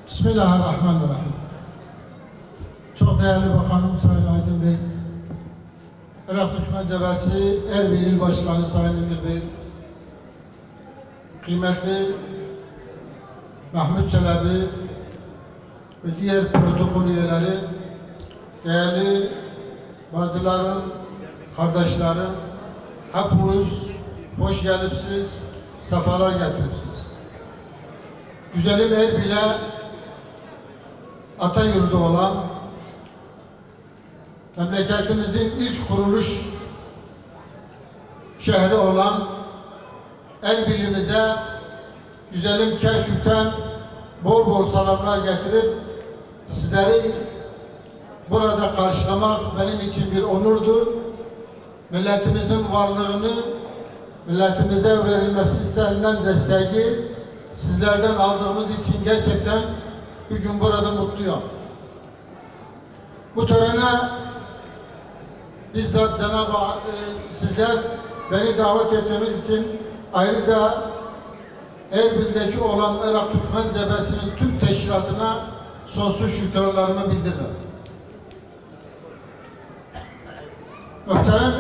Bismillahirrahmanirrahim. Çok değerli Bakanım Sayın Aydın Bey, Irak Türkmen Cebesi Erbil İl Başkanı Sayın Emir Bey, kıymetli Mahmut Çelebi ve diğer protokol üyeleri, değerli bacılarım, kardeşlerim, hepiniz hoş gelipsiz, sefalar getiripsiz. Güzelim Erbil'e ata yurdu olan, memleketimizin ilk kuruluş şehri olan Erbil'imize güzelim Kerkük'ten bol bol selamlar getirip sizleri burada karşılamak benim için bir onurdu. Milletimizin varlığını, milletimize verilmesi istenilen desteği sizlerden aldığımız için gerçekten bugün burada mutluyum. Bu törene bizzat Cenab-ı sizler beni davet ettiğiniz için ayrıca Erbil'deki olan Irak Türkmen Cebesi'nin tüm teşkilatına sonsuz şükranlarımı bildiririm.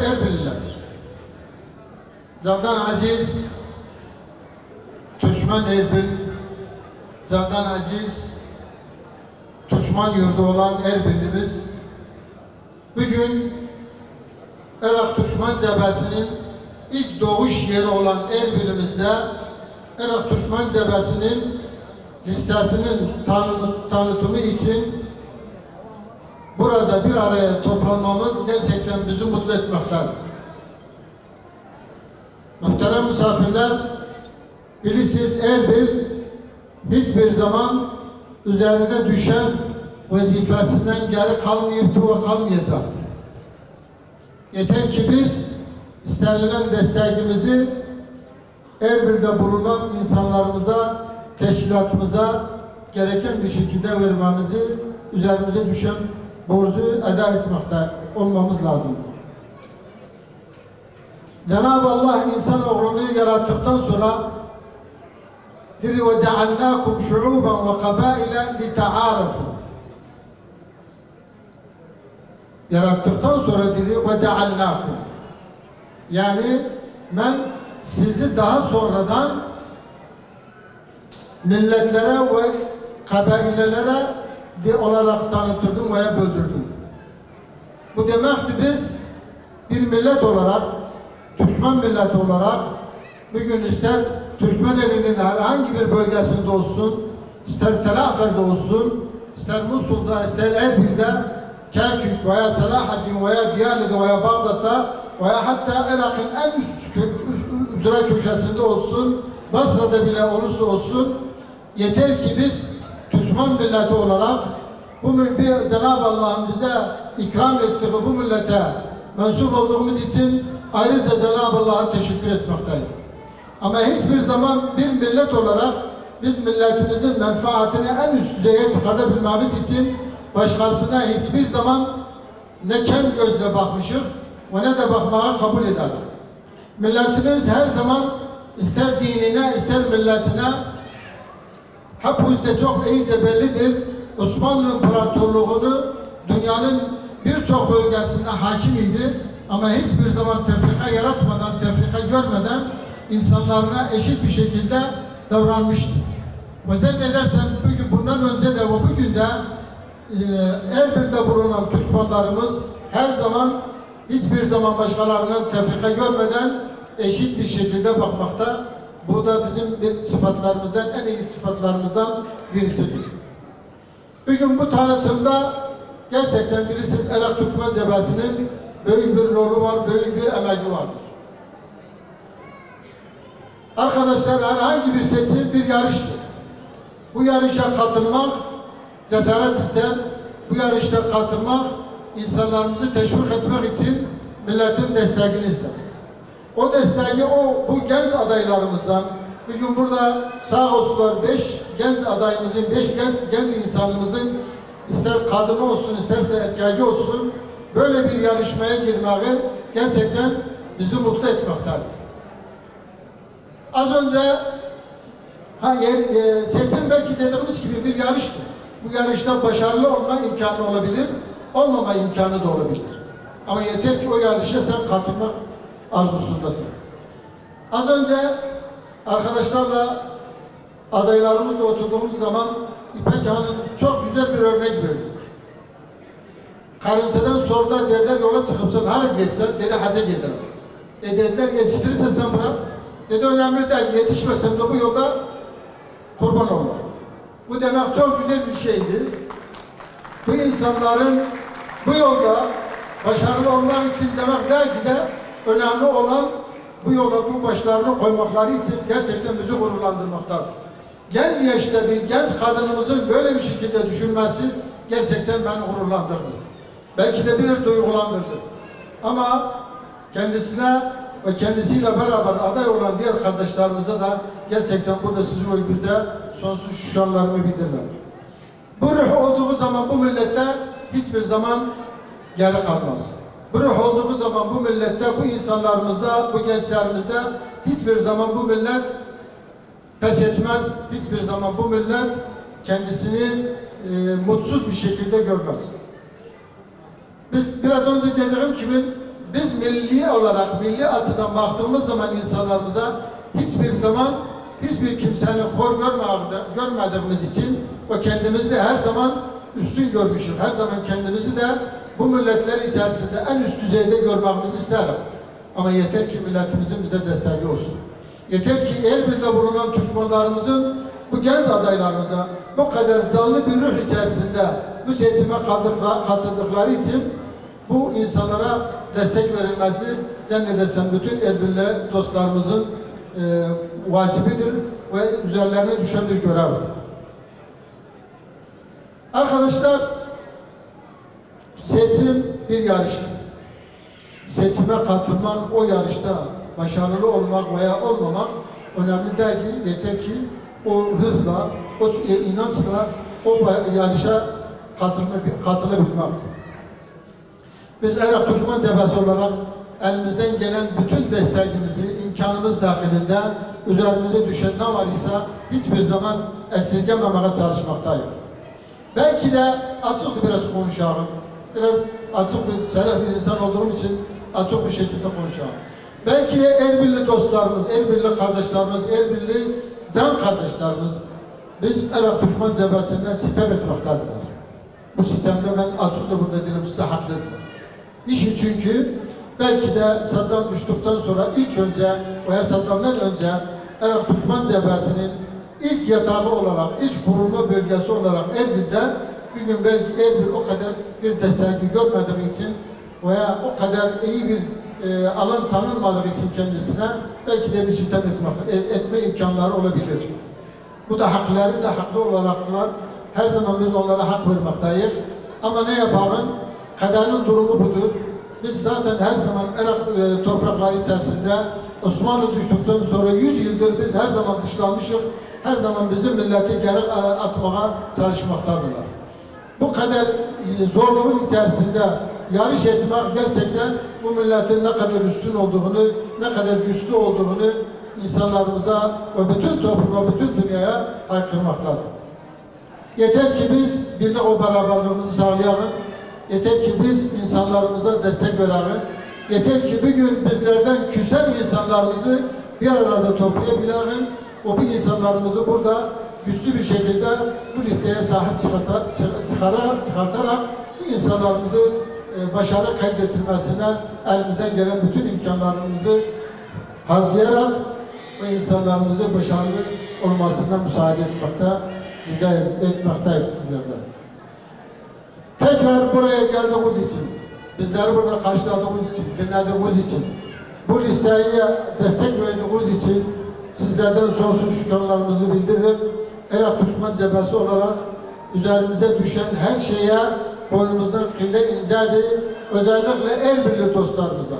Erbilliler. Candan aziz, Türkmen Erbil, candan aziz, Türkmen yurdu olan Erbillimiz, bugün Irak Türkmen Cebhesi'nin ilk doğuş yeri olan Erbil'imizde Irak Türkmen Cebhesi'nin listesinin tanıtımı için burada bir araya toplanmamız gerçekten bizi mutlu etmektedir. Muhterem misafirler, bilirsiniz Erbil hiçbir zaman üzerine düşen vazifesinden geri kalmayıptı ve kalmayacaktır. Yeter ki biz istenilen desteğimizi Erbil'de bulunan insanlarımıza, teşkilatımıza gereken bir şekilde vermemizi, üzerimize düşen borcu eda etmekte olmamız lazım. Cenab-ı Allah insanoğlunu yarattıktan sonra diri ve cealnâkum şu'ûben ve kabâile lita'ârafû. Yarattıktan sonra diri ve cealnâkum. Yani ben sizi daha sonradan milletlere ve kabilelere olarak tanıtırdım veya böldürdüm. Bu demekti biz bir millet olarak, Türkmen milleti olarak bugün ister Türkmeneli'nin herhangi bir bölgesinde olsun, ister Tel Afer'de olsun, ister Musul'da, ister Erbil'de, Kerkük veya Selahaddin veya Diyale'de veya Bağdat'ta veya hatta Irak'ın en ücra köşesinde olsun, Basra'da bile olursa olsun, yeter ki biz Türkmen milleti olarak Cenab-ı Allah'ın bize ikram ettiği bu millete mensup olduğumuz için ayrıca Cenab-ı Allah'a teşekkür etmekteyim. Ama hiçbir zaman bir millet olarak biz milletimizin menfaatini en üst düzeye çıkartabilmemiz için başkasına hiçbir zaman ne kem gözle bakmışız ve ne de bakmaya kabul eder. Milletimiz her zaman ister dinine ister milletine hep bu çok iyice bellidir. Osmanlı İmparatorluğu'nu dünyanın birçok bölgesinde hakim idi. Ama hiçbir zaman tefrika yaratmadan, tefrika görmeden insanlarına eşit bir şekilde davranmıştı. Ve zannedersem bundan önce de ve bugün de Erbil'de bulunan Türkmenlerimiz her zaman hiçbir zaman başkalarının tefrika görmeden eşit bir şekilde bakmakta. Bu da bizim bir sıfatlarımızdan, en iyi sıfatlarımızdan birisidir. Bugün bu tanıtımda gerçekten bilirsiniz Irak Türkmen Cebhesi'nin büyük bir rolü var, büyük bir emeği vardır. Arkadaşlar herhangi bir seçim bir yarıştır. Bu yarışa katılmak cesaret ister. Bu yarışta katılmak insanlarımızı teşvik etmek için milletin desteğini ister. O desteği bu genç adaylarımızdan bugün burada sağ olsunlar 5 genç adayımızın, 5 genç insanımızın ister kadını olsun isterse erkeği olsun böyle bir yarışmaya girmeyi gerçekten bizi mutlu etmektedir. Az önce seçim belki dediğimiz gibi bir yarıştır. Bu yarışta başarılı olma imkanı olabilir, olmama imkanı da olabilir. Ama yeter ki o yarışa sen katılmak arzusundasın. Az önce arkadaşlarla adaylarımızla oturduğumuz zaman İpek Hanım çok güzel bir örnek verdi. Karınseden sonra da dediler yola çıkıp sen hareket geçsen, dedi hacca gidelim. Dediler yetiştirirsen sen bırak. Dedi önemli değil, yetişmesem de bu yolda kurban olma. Bu demek çok güzel bir şeydi. Bu insanların bu yolda başarılı olmak için demek değil ki de önemli olan bu yola bu başlarını koymakları için gerçekten bizi gururlandırmaktadır. Genç yaşta bir genç kadınımızın böyle bir şekilde düşünmesi gerçekten beni gururlandırdı. Belki de bir duygulandırdı. Ama kendisine ve kendisiyle beraber aday olan diğer kardeşlerimize de gerçekten burada sizin önünüzde sonsuz şükranlarımı bildirmem. Bu ruh olduğu zaman bu millette hiçbir zaman geri kalmaz. Bu ruh olduğu zaman bu millette, bu insanlarımızda, bu gençlerimizde hiçbir zaman bu millet pes etmez. Hiçbir zaman bu millet kendisini mutsuz bir şekilde görmez. Biz biraz önce dediğim gibi biz milli olarak, milli açıdan baktığımız zaman insanlarımıza hiçbir zaman hiçbir kimsenin hor görmediğimiz için ve kendimizi de her zaman üstün görmüşüz. Her zaman kendimizi de bu milletler içerisinde en üst düzeyde görmemizi isterim. Ama yeter ki milletimizin bize desteği olsun. Yeter ki Erbil'de bulunan Türkmenlerimizin bu genç adaylarımıza bu kadar canlı bir ruh içerisinde bu seçime katıldıkları için bu insanlara destek verilmesi zannedersem bütün Erbil'li dostlarımızın vacibidir ve üzerlerine düşen bir görev. Arkadaşlar, seçim bir yarıştır. Seçime katılmak, o yarışta başarılı olmak veya olmamak önemli değil ki, yeter ki o hızla, o inançla o yarışa katılabilmek. Biz Irak Türkmen Cephesi olarak elimizden gelen bütün desteğimizi imkanımız dahilinde üzerimize düşen ne var ise hiçbir zaman esirgememeye çalışmaktayız. Belki de açık biraz konuşalım. Biraz açık bir, serah bir insan olduğum için açık bir şekilde konuşalım. Belki de Erbilli dostlarımız, Erbilli kardeşlerimiz, Erbilli can kardeşlerimiz biz Irak Türkmen Cephesi'nden sitem etmektedirler. Bu sitemde ben açıkça burada dilim size haklıdır. Niçin? Çünkü belki de Saddam düştükten sonra ilk önce veya Saddam'dan önce Irak Türkmen Cephesi'nin ilk yatağı olarak, ilk kurulma bölgesi olarak Erbil'de bir gün belki Erbil o kadar bir destek görmediği için veya o kadar iyi bir alan tanınmadığı için kendisine belki de bir sitem etme imkanları olabilir. Bu da hakları da haklı olaraklar. Her zaman biz onlara hak vermekteyiz. Ama ne yapalım? Kaderin durumu budur. Biz zaten her zaman Irak toprakları içerisinde Osmanlı düştükten sonra 100 yıldır biz her zaman dışlanmışız. Her zaman bizim milleti geri atmaya çalışmaktadırlar. Bu kadar zorluğun içerisinde yarış etmek gerçekten bu milletin ne kadar üstün olduğunu, ne kadar güçlü olduğunu insanlarımıza ve bütün topluma, bütün dünyaya haykırmaktadır. Yeter ki biz birlik o beraberliğimizi sağlayalım. Yeter ki biz insanlarımıza destek verelim. Yeter ki bir gün bizlerden küsen insanlarımızı bir arada toplayabilelim. O bir insanlarımızı burada güçlü bir şekilde bu listeye sahip çıkartarak bu insanlarımızı başarı kaydettirmesine elimizden gelen bütün imkanlarımızı harcayarak ve insanlarımızı başarılı olmasına müsaade rica etmekteyiz sizlerden. Tekrar buraya geldiğimiz için, bizleri burada karşıladığımız için, dinlediğimiz için, bu listeye destek verdiğiniz için sizlerden sonsuz şükranlarımızı bildirir. Irak Türkmen Cephesi olarak üzerimize düşen her şeye boynumuzdan kıyla incedir. Özellikle Erbilli dostlarımıza.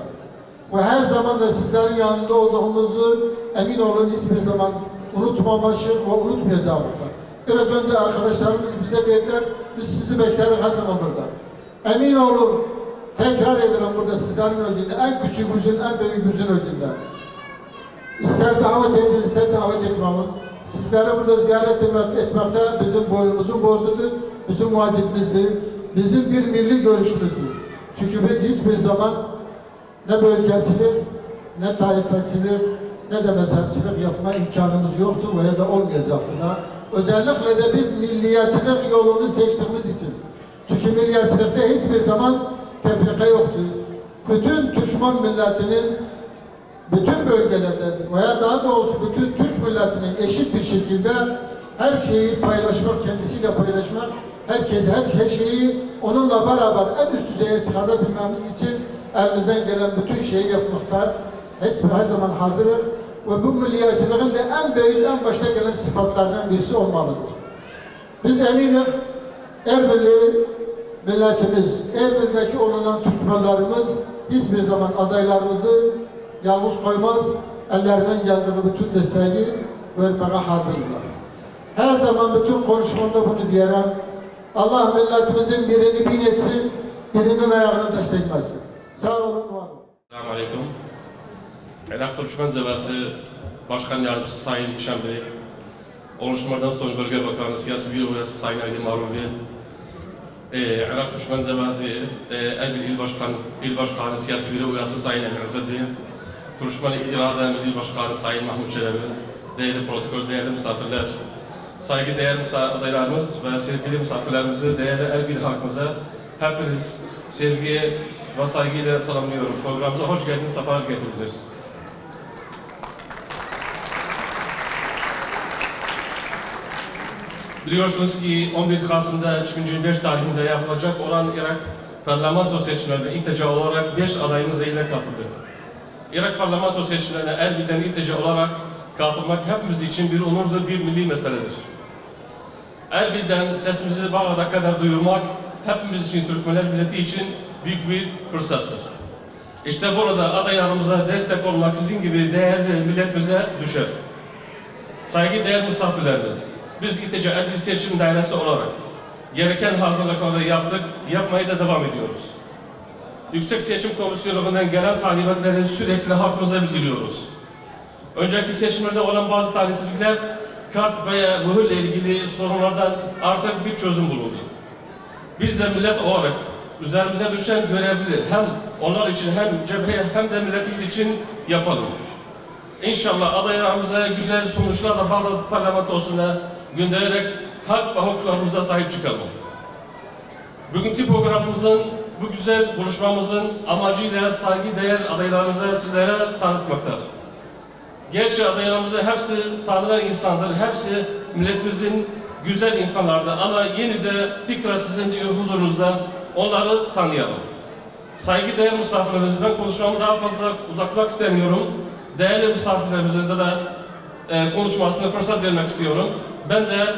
Ve her zaman da sizlerin yanında olduğumuzu emin olun hiçbir zaman unutmamışız ve unutmayacağız. Biraz önce arkadaşlarımız bize dediler, biz sizi bekleriz her zaman burada. Emin olun, tekrar ederim burada sizlerin önünde, en küçüğümüzün, en büyüğümüzün önünde. İster davet edin, ister davet etmeyin. Sizleri burada ziyaret etmekte bizim boynumuzun borcudur, bizim vacibimizdir, bizim bir milli görüşümüzdür. Çünkü biz hiçbir zaman ne bölgecilik, ne taifecilik, ne de mezhepçilik yapma imkanımız yoktu veya da olmayacaktı da. Özellikle de biz milliyetçilik yolunu seçtiğimiz için. Çünkü milliyetçilikte hiçbir zaman tefrika yoktu. Bütün Türkmen milletinin bütün bölgelerde veya daha doğrusu bütün Türk milletinin eşit bir şekilde her şeyi paylaşmak, kendisiyle paylaşmak, her şeyi onunla beraber en üst düzeye çıkarabilmemiz için elimizden gelen bütün şeyi yapmakta her zaman hazırız. Ve bu milliyetçiliğin de en büyük, en başta gelen sıfatlarından birisi olmalıdır. Biz eminiz, Erbilli milletimiz, Erbil'deki olunan Türkmenlerimiz hiçbir zaman adaylarımızı yalnız koymaz, ellerinden geldiği bütün desteği vermeye hazırlar. Her zaman bütün konuşmamda bunu diyerek, Allah milletimizin birini bin etsin, birinin ayağına taş değmesin. Sağ olun, var olun. Selamun Aleyküm. Irak Türkmen Cephesi Başkan Yardımcısı Sayın Hişam Bey, oluşturmadan sonra Bölge Bakanı Siyasi Büro Üyesi Sayın Aydın Maruf Bey, Irak Düşman Cemaati Erbil İl Başkanı Siyasi Biro Uyası Sayın Emir Özdil Bey, Turuşman İrade Milli Başkanı Sayın Mahmut Çelebi, değerli protokol, değerli misafirler, saygıdeğer adaylarımız ve sevgili misafirlerimizi, değerli Erbil halkımıza hepiniz sevgiye ve saygıyla selamlıyorum. Programımıza hoş geldiniz, sefalar getirdiniz. Biliyorsunuz ki 11 Kasım'da 2025 tarihinde yapılacak olan Irak parlamento seçimlerine ilk defa olarak 5 adayımız ile katıldık. Irak parlamento seçimlerine Erbil'den ilk defa olarak katılmak hepimiz için bir onurdur, bir milli meseledir. Erbil'den sesimizi Bağdat'a kadar duyurmak hepimiz için, Türkmenler milleti için büyük bir fırsattır. İşte burada adaylarımıza destek olmak sizin gibi değerli milletimize düşer. Saygıdeğer misafirlerimiz, biz İTC Erbil Seçim Dairesi olarak gereken hazırlıkları yaptık, yapmaya da devam ediyoruz. Yüksek Seçim Komisyonu'ndan gelen talimatları sürekli halkımıza bildiriyoruz. Önceki seçimlerde olan bazı talihsizlikler, kart veya mühürle ilgili sorunlardan artık bir çözüm bulundu. Biz de millet olarak üzerimize düşen görevli hem onlar için hem cepheye hem de milletimiz için yapalım. İnşallah adaylarımıza güzel sonuçlarla Bağdat parlamentosuna göndererek hak ve hukuklarımıza sahip çıkalım. Bugünkü programımızın, bu güzel buluşmamızın amacıyla saygıdeğer adaylarımıza sizlere tanıtmaktadır. Gerçi adaylarımızın hepsi tanınan insandır, hepsi milletimizin güzel insanlardır ama yine de tekrar sizin huzurunuzda onları tanıyalım. Saygıdeğer misafirlerimiz, ben konuşmamı daha fazla uzatmak istemiyorum. Değerli misafirlerimizin de konuşmasına fırsat vermek istiyorum. Ben de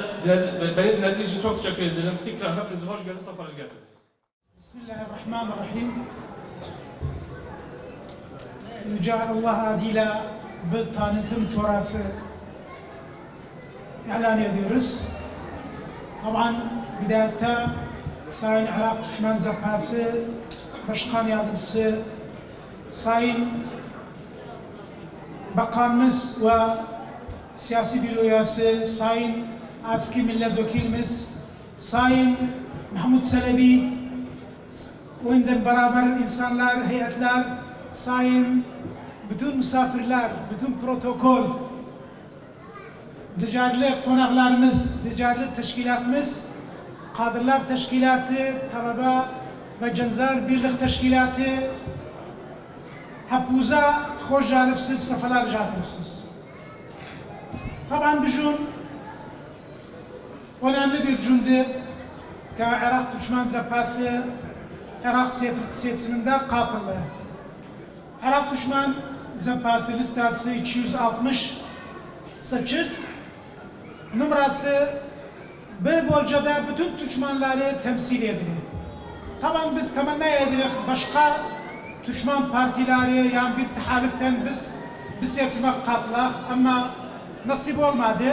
beni dinlediğiniz için çok teşekkür ederim. Tekrar hepinize hoş geldiniz, sefalar getirdiniz. Bismillahirrahmanirrahim. Yüce Allah adıyla bu tanıtım torası ilan ediyoruz. Taban bidayette Sayın Irak Düşman Cephası Başkan Yardımcısı Sayın Bakanımız ve Siyasi Biro Üyesi Sayın Aski Milletvekilimiz Sayın Mahmut Çelebi, onunla beraber insanlar, heyetler, sayın bütün misafirler, bütün protokol, ticari konaklarımız, ticari teşkilatımız, Kadınlar Teşkilatı, Talaba ve Gençler Birlik Teşkilatı, hepinize hoş geldiniz, sefalar getirdiniz. Tabii bugün önemli bir gündü ki Irak Düşman Cephası Irak seçiminde katıldı. Irak Düşman Cephası listesi 268, numarası bu bölgede bütün düşmanları temsil edilir. Tabii biz temenni ediyoruz başka düşman partileri yani bir tehaliften biz seçime katıldık ama nasip olmadı.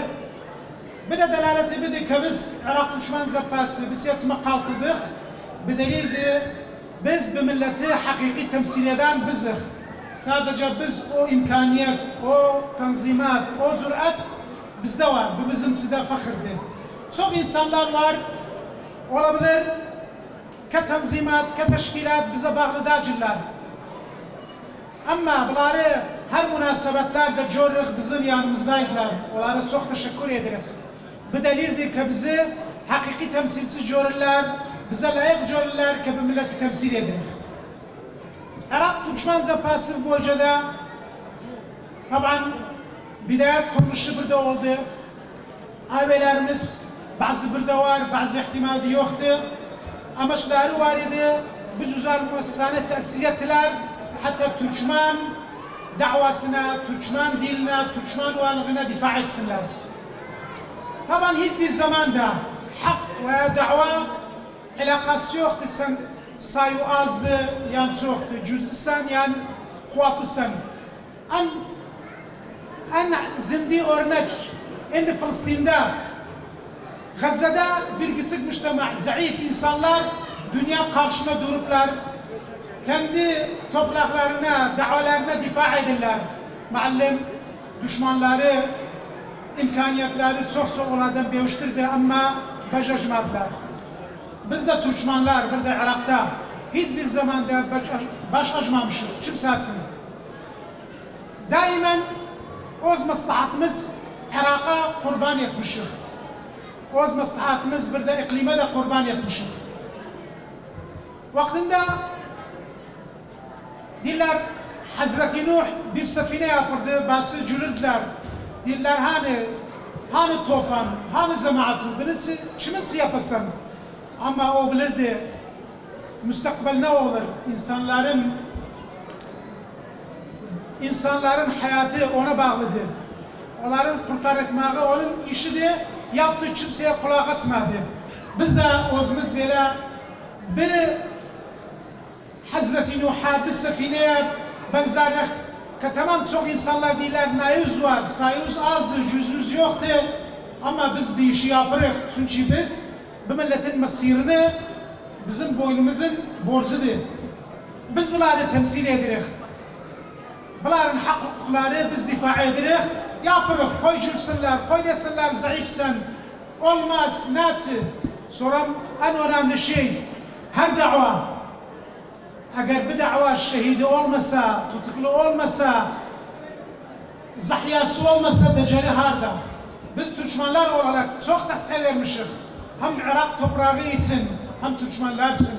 Bir de delaleti bir de ki biz Irak Düşman Cephası biz seçime katıldık. Bir delildi biz bu milleti hakiki temsil eden biziz. Sadece biz o imkaniyet, o tanzimat, o zürat bizde var. Bu bizim size fakirdir. Çok insanlar var, olabilir ki tanzimat, ki teşkilat bize bağlı değiller. Ama bunları her münasebetlerde görürük, bizim yanımızdaydılar. Onlara çok teşekkür ederim. Bu delildir ki bizi hakiki temsilci görürler, bize layık görürler ki bu milleti temsil eder. Irak Düşman Cephası bu bölgede taban bidayet kuruluşu burada oldu. Ailelerimiz bazı burada var, bazı ihtimalde yoktu. Amaçları var idi. Biz özel müessesane tesis ettiler. Hatta Türkmen davasına, Türkmen diline, Türkmen varlığına difa etsinler. Taban hiçbir zamanda hak ve dava alakası yoktu. Sen sayı azdı, yan çoktu. Cüzlüsen, yan kuvvetlisen. En zindi örnek indi Filistin'de, Gazze'de bir küçük müştema, zayıf insanlar dünya karşısına duruplar. Kendi topraklarına, davalarına difa edirler. Muallim düşmanları, imkaniyetleri çok onlardan bewiştirdi ama beceremediler. biz de Türkmenler burada Irak'ta hiçbir zamanda baş açmamışız. Kimse açsın. Daimen öz maslahatımız Irak'a kurban etmişiz. Öz maslahatımız burada iklime de kurban etmişiz. Vaktinde diller Hazreti Nuh bir sefine yapırdı, bazı cürürdüler. Diller hani tufan, hani cemaatı, birisi kiminsi yapasın. Ama o bilirdi, müstakbel ne olur? İnsanların hayatı ona bağlıdır. Onların kurtarıkmağı onun işidir, yaptığı kimseye kulak açmadı. Biz de özümüz böyle bir Hazreti Nuh'a bir sefineye benzerlik ki tamam çok insanlar değiller, nayüz var, sayımız azdır, cüzümüz yoktur. Ama biz bir işi yaparız. Çünkü biz bu milletin masirini bizim boynumuzun borcudur. Biz bunları temsil ederiz. Bunların hak hukukları biz difa ederiz. Yaparız, koy cürsünler, koy desinler zayıfsın. Olmaz, nasıl? Sonra en önemli şey, her dava. Eğer bir dava şehidi olmasa, tutuklu olmasa, zahyası olmasa beceri harda. Biz Türkmenler olarak çok tahsil vermişiz. Hem Irak toprağı için, hem Türkmenler için.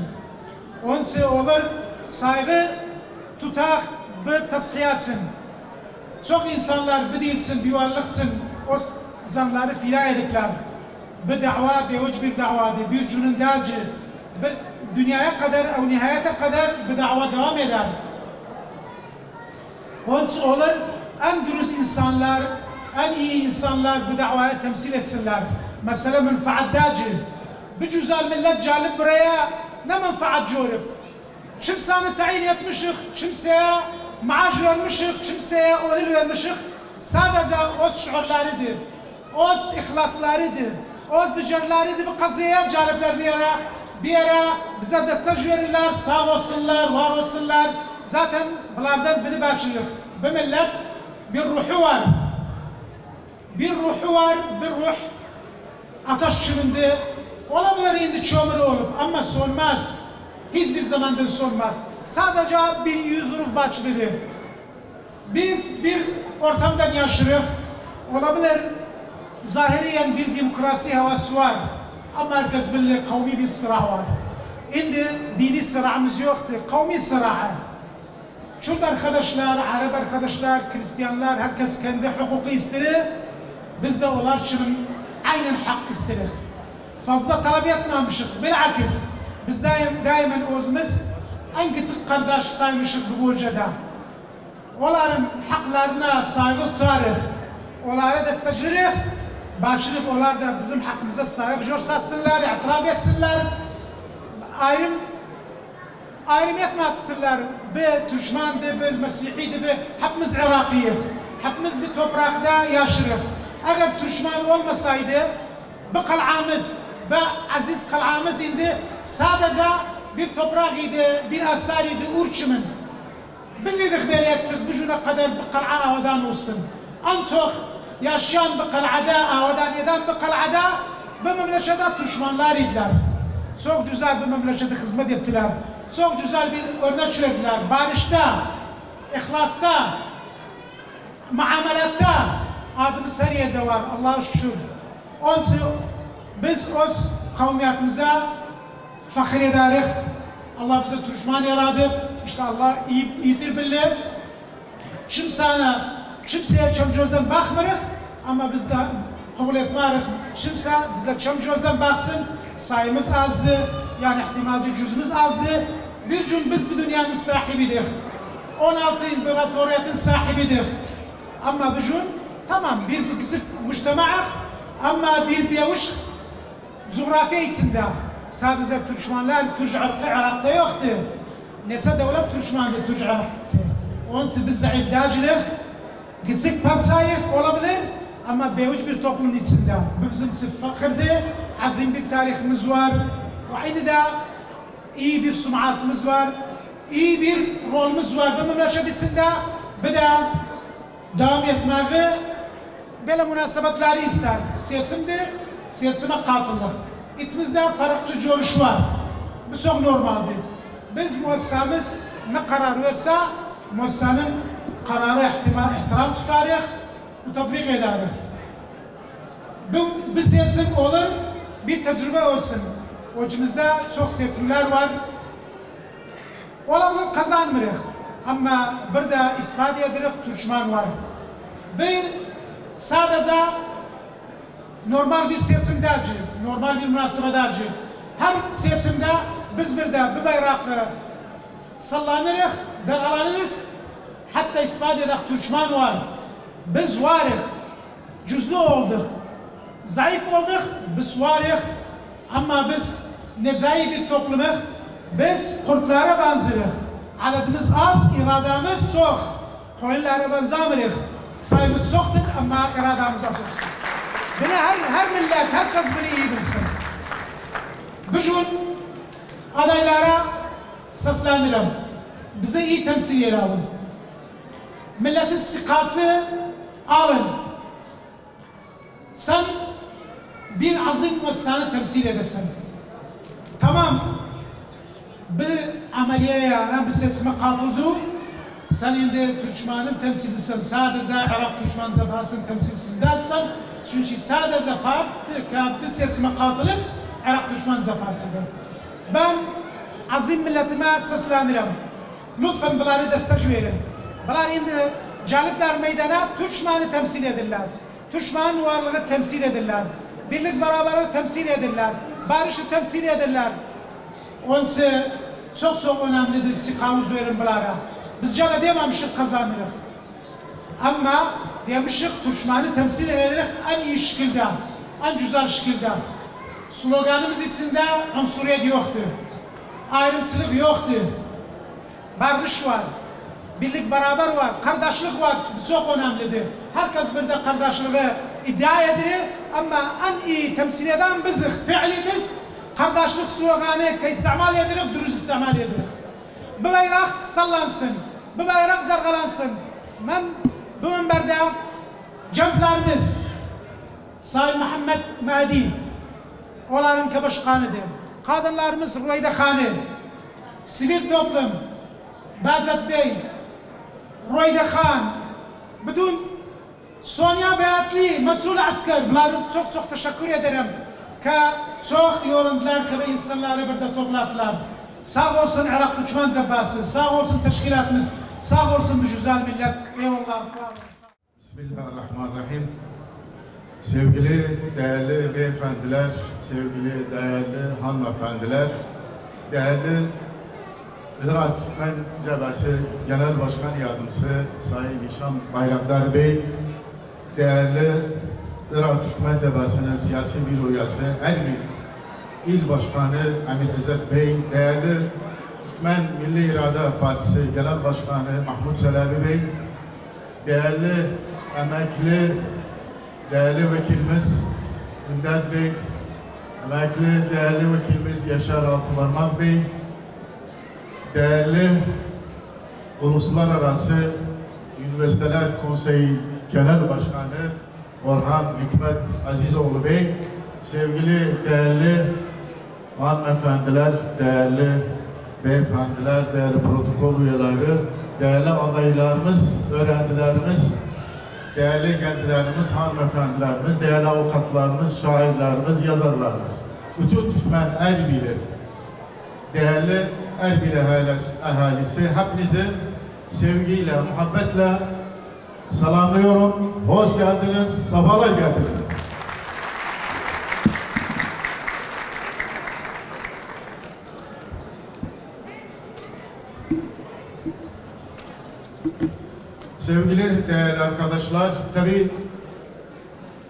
Onun için olur, saygı tutak bir tasfiyat için. Çok insanlar bir dil için, bir varlık için o canları fida edipler. Bir dava, bir davadır, bir cünündacı, bir dünyaya kadar, o nihayete kadar bir dava devam eder. Onun için olur, en dürüst insanlar, en iyi insanlar bu davayı temsil etsinler. Mesela menfaatdacı. Bir güzel millet gelip buraya ne menfaat görüp? Kimseyi tayin etmişik, kimseye maaş vermişik, kimseye ödül vermişik. Sadece o şuurlarıdır, o ihlaslarıdır, o diğerleridir. Bu kazıya gelipler bir yere bize destek verirler, sağ olsunlar, var olsunlar. Zaten bunlardan biri başlıyor. Bu millet bir ruhu var. Bir ruhu var, bir ruh ateş içinde. Olabilir indi çömür olup ama sönmez. Hiçbir zamanda sönmez. Sadece bir yüz ruh başlıyor. Biz bir ortamdan yaşıyoruz. Olabilir zahiriyen bir demokrasi havası var. Ama herkes bilir kavmi bir sıra var. Şimdi dini sıramız yoktu, kavmi sıra. Kürt arkadaşlar, Arap arkadaşlar, Hristiyanlar, herkes kendi hukuku isterir. Biz de onlar için aynen hak isteriz. Fazla talep etmemişik, bilakis biz daima özümüz en küçük kardeş saymışık bu bölgede. Onların haklarına saygı tutarız, onları destekleriz. Başlık onlar da bizim hakkımıza saygı göstersinler, itiraf etsinler. Ayrım etmesinler. Bir Türkmen'di, biz Mesihiydi, hepimiz Irakiyiz. Hepimiz bir toprakta yaşıyoruz. Eğer Türkmen olmasaydı, bu kal'amız, bu aziz kal'amız indi sadece bir toprağıydı, bir asarıydı, Urçumun. Biz idik böyle ettik, bu güne kadar bir kal'a avadan olsun. En çok yaşayan bir kal'ada, avadan eden bir kal'ada, bu memlekette Türkmenler idiler. Çok güzel bir memlekete hizmet ettiler. Çok güzel bir örnek verdiler. Barışta, ihlasta, muamelatta adımız her yerde var. Allah'a şükür. Onun için biz öz kavmiyetimize fakir ederiz. Allah bize Türkmen yaradı. İşte Allah iyidir bilir. Kimseye çam gözden bakmıyoruz ama biz de kabul etmiyoruz. Kimse bize çam gözden baksın. Sayımız azdı. Yani ihtimalde cüzümüz azdı. Bir gün biz bu dünyanın sahibidir. 16 imparatoriyetin sahibidir. Ama bu gün tamam bir küçük müştemaak ama bir yavuş coğrafya içinde. Sadece Türkmenler, Türk ırkı Irak'ta yoktu. Neyse devlet Türkmen'di, Türk ırkı. Onun için biz zayıf değiliz. Küçük parçayız olabilir ama büyük bir toplum içinde. Bu bizim için fakirdi, azim bir tarihimiz var. Ve aynı da iyi bir sum'asımız var, iyi bir rolümüz var. Bu memleket içinde bir de devam etmeyi böyle münasebetleri ister. Seçimde, seçime katılmak. İçimizde farklı görüş var. Bu çok normaldir. Biz müessememiz ne karar verse, müessesenin kararı ihtiram tutarız, tatbik ederiz. Bu seçim olur, bir tecrübe olsun. Ocumuzda çok seçimler var. Olabilir kazanmırıq. Ama bir de ispat edirik, Türkmen var. Bir sadece normal bir seçim derci, normal bir münasebet derci. Her seçimde biz bir de bu bayrağı sallanırıq, dalgalanırız. Hatta ispat edirik, Türkmen var. Biz varıq, cüzlü olduk, zayıf olduk, biz varıq. Ama biz nezai bir toplumuz, biz kurtlara benzeriz. Adetimiz az, irademiz çok. Koyunlara benzemirik. Sayımız çoktur ama irademiz az olsun. Bunu her millet, herkes bunu iyi bilsin. Bugün adaylara seslendirim. Bize iyi temsil edelim. Milletin sıkası alın. Sen bir azim müesseseyi temsil edesin. Tamam. Bir ameliyeye, bir seçime katıldım. Sen şimdi Türkmen'in temsilcisin. Sadece Arap Türkmen Zefası'nın temsilcisi değilsin. Çünkü sadece parti bir seçime katılıp Arap Türkmen Zefası'dır. Ben azim milletime seslenirim. Lütfen bunları destek verin. Bunlar şimdi gelipler meydana Türkmen'i temsil edirler. Türkmen'in varlığı temsil edirler. Birlik beraberliği temsil edirler. Barışı temsil edirler. Onun için çok önemlidir sikamız verin bunlara. Biz cana dememişik kazanırıq. Ama demişik Türkmen'i temsil ederek en iyi şekilde, en güzel şekilde. Sloganımız içinde unsuriyet yoktur. Ayrımcılık yoktur. Barış var. Birlik beraber var. Kardeşlik var. Çok önemlidir. Herkes bir de kardeşliği iddia edilir. Ama en iyi temsil eden biziz. Fiilimiz kardeşlik sloganı ki istimal edirik, dürüst istimal edirik. Bu bayrak sallansın. Bu bayrak dalgalansın. Ben bu minberde gençlerimiz Sayın Muhammed Mahdi onların başkanıdır. Kadınlarımız Rüveyde Hanı, sivil toplum, Bazat Bey, Rüveyde Han, bütün Sonya Beyatli, mesul asker, bunlara çok teşekkür ederim ki çok yoruldular ki insanları burada topladılar. Sağ olsun Irak Türkmen Zefası, sağ olsun teşkilatımız, sağ olsun bu güzel millet. Eyvallah. Bismillahirrahmanirrahim. Sevgili değerli beyefendiler, sevgili değerli hanımefendiler, değerli Irak Türkmen Cebhesi Genel Başkan Yardımcısı Sayın Nişan Bayraktar Bey, değerli Irak Türkmen Cebhesi'nin siyasi bir üyesi Erbil İl Başkanı Emir İzzet Bey, değerli Türkmen Milli İrade Partisi Genel Başkanı Mahmut Çelebi Bey, değerli emekli, değerli vekilimiz Ümdet Bey, emekli değerli vekilimiz Yaşar Altıparmak Bey, değerli Uluslararası Üniversiteler Konseyi Genel Başkanı Orhan Hikmet Azizoğlu Bey, sevgili değerli hanımefendiler, değerli beyefendiler, değerli protokol üyeleri, değerli adaylarımız, öğrencilerimiz, değerli gençlerimiz, hanımefendilerimiz, değerli avukatlarımız, şairlerimiz, yazarlarımız, bütün Türkmen Erbil'i, değerli Erbil ahalisi, hepinizi sevgiyle, muhabbetle selamlıyorum. Hoş geldiniz, sefalar getirdiniz. Sevgili değerli arkadaşlar, tabii